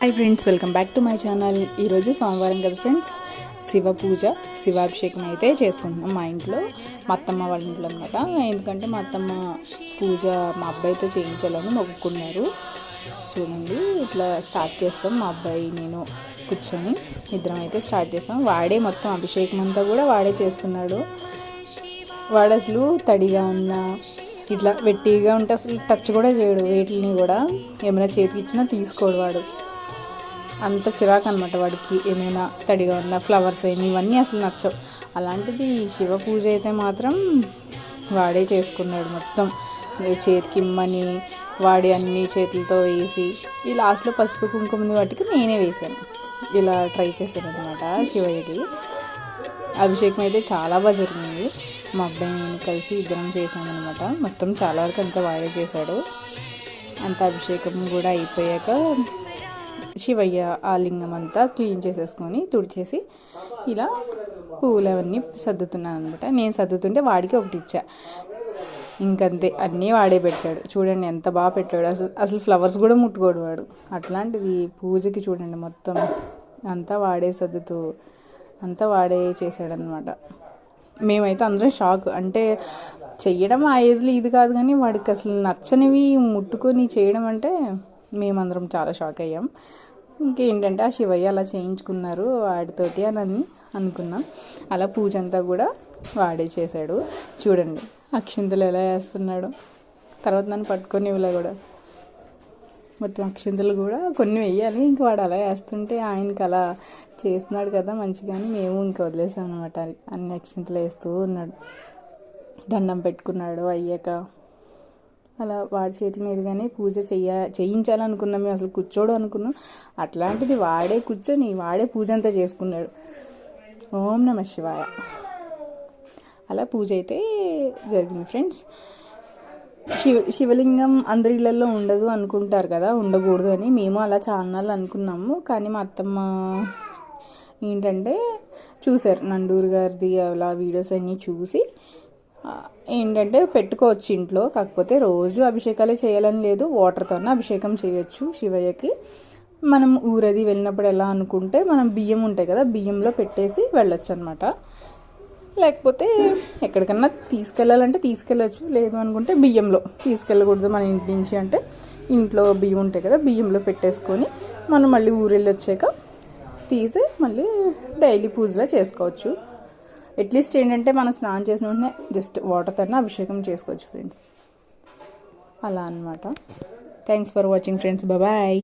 Hi friends, welcome back to my channel. ఈరోజు సోమవారం కదా ఫ్రెండ్స్, శివ పూజ శివాభిషేకం అయితే చేసుకుంటున్నాం మా ఇంట్లో, మా అత్తమ్మ వాళ్ళ ఇంట్లో అనమాట. ఎందుకంటే మా అత్తమ్మ పూజ మా అబ్బాయితో చేయించాలని మొక్కుకున్నారు. చూడండి, ఇట్లా స్టార్ట్ చేస్తాం. మా అబ్బాయి నేను కూర్చొని ఇద్దరం అయితే స్టార్ట్ చేస్తాం. వాడే మొత్తం అభిషేకం అంతా కూడా వాడే చేస్తున్నాడు. వాడు అసలు తడిగా ఉన్న ఇట్లా వెట్టిగా ఉంటే అసలు టచ్ కూడా చేయడు. వీటిని కూడా ఏమైనా చేతికి ఇచ్చినా తీసుకోడు. వాడు అంత చిరాకు అనమాట వాడికి. ఏమైనా తడిగా ఉన్న ఫ్లవర్స్ అయినా ఇవన్నీ అసలు నచ్చవు. అలాంటిది శివ పూజ అయితే మాత్రం వాడే చేసుకున్నాడు. మొత్తం చేతికి ఇమ్మని వాడి అన్ని చేతులతో వేసి, ఈ లాస్ట్లో పసుపు కుంకుమని వాటికి నేనే వేశాను. ఇలా ట్రై చేశాను అనమాట శివయ్యకి. అభిషేకం అయితే చాలా బాగా జరిగింది. మా అబ్బాయి నేను కలిసి ఇద్దరం చేశామన్నమాట. మొత్తం చాలా వరకు అంతా వాడే చేశాడు. అంత అభిషేకం కూడా అయిపోయాక శివయ్య ఆ లింగం అంతా క్లీన్ చేసేసుకొని తుడిచేసి ఇలా పువ్వులు అవన్నీ సర్దుతున్నాను అనమాట. నేను సర్దుతుంటే వాడికి ఒకటి ఇచ్చా. ఇంకంతే, అన్నీ వాడే పెట్టాడు. చూడండి ఎంత బాగా పెట్టాడు. అసలు ఫ్లవర్స్ కూడా ముట్టుకోడు వాడు. అట్లాంటిది పూజకి చూడండి, మొత్తం అంతా వాడే సర్దుతూ అంతా వాడే చేశాడనమాట. మేమైతే అందరం షాక్. అంటే చెయ్యడం ఆ ఏజ్లో ఇది కాదు, కానీ వాడికి అసలు నచ్చనివి ముట్టుకొని చేయడం అంటే మేమందరం చాలా షాక్ అయ్యాం. ఇంకేంటంటే ఆ శివయ్య అలా చేయించుకున్నారు వాడితోటి అని అనుకున్నాం. అలా పూజ అంతా కూడా వాడే చేశాడు. చూడండి అక్షింతలు ఎలా వేస్తున్నాడు. తర్వాత నన్ను పట్టుకొని ఇలా కూడా మొత్తం అక్షింతలు కూడా కొన్ని వేయాలి. ఇంక వాడు అలా వేస్తుంటే ఆయనకి అలా చేస్తున్నాడు కదా మంచిగాని మేము ఇంకా వదిలేసాం అనమాట. అన్ని అక్షింతలు వేస్తూ ఉన్నాడు. దండం పెట్టుకున్నాడు అయ్యాక. అలా వాడి చేతి మీదుగానే పూజ చేయించాలనుకున్నాం. మేము అసలు కూర్చోడు అనుకున్నాం. అట్లాంటిది వాడే కూర్చొని వాడే పూజ అంతా చేసుకున్నాడు. ఓం నమః శివాయ. అలా పూజ అయితే జరిగింది ఫ్రెండ్స్. శివలింగం అందరి ఇళ్ళల్లో ఉండదు అనుకుంటారు కదా, ఉండకూడదు అని. మేము అలా చాలా అనుకున్నాము. కానీ మా అత్తమ్మ ఏంటంటే చూశారు నండూరు గారిది అలా వీడియోస్ అన్నీ చూసి ఏంటంటే పెట్టుకోవచ్చు ఇంట్లో. కాకపోతే రోజు అభిషేకాలే చేయాలని లేదు, వాటర్తోనే అభిషేకం చేయొచ్చు శివయ్యకి. మనం ఊరది వెళ్ళినప్పుడు ఎలా అనుకుంటే మనం బియ్యం ఉంటాయి కదా, బియ్యంలో పెట్టేసి వెళ్ళొచ్చు అనమాట. లేకపోతే ఎక్కడికన్నా తీసుకెళ్ళాలంటే తీసుకెళ్ళచ్చు. లేదు అనుకుంటే బియ్యంలో తీసుకెళ్ళకూడదు మన ఇంటి నుంచి అంటే ఇంట్లో బియ్యం ఉంటాయి కదా, బియ్యంలో పెట్టేసుకొని మనం మళ్ళీ ఊరెళ్ళి వచ్చాక తీసి మళ్ళీ డైలీ పూజలా చేసుకోవచ్చు. అట్లీస్ట్ ఏంటంటే మనం స్నానం చేసిన వెంటనే జస్ట్ వాటర్తోనే అభిషేకం చేసుకోవచ్చు ఫ్రెండ్స్. అలా అనమాట. Thanks for watching friends. Bye.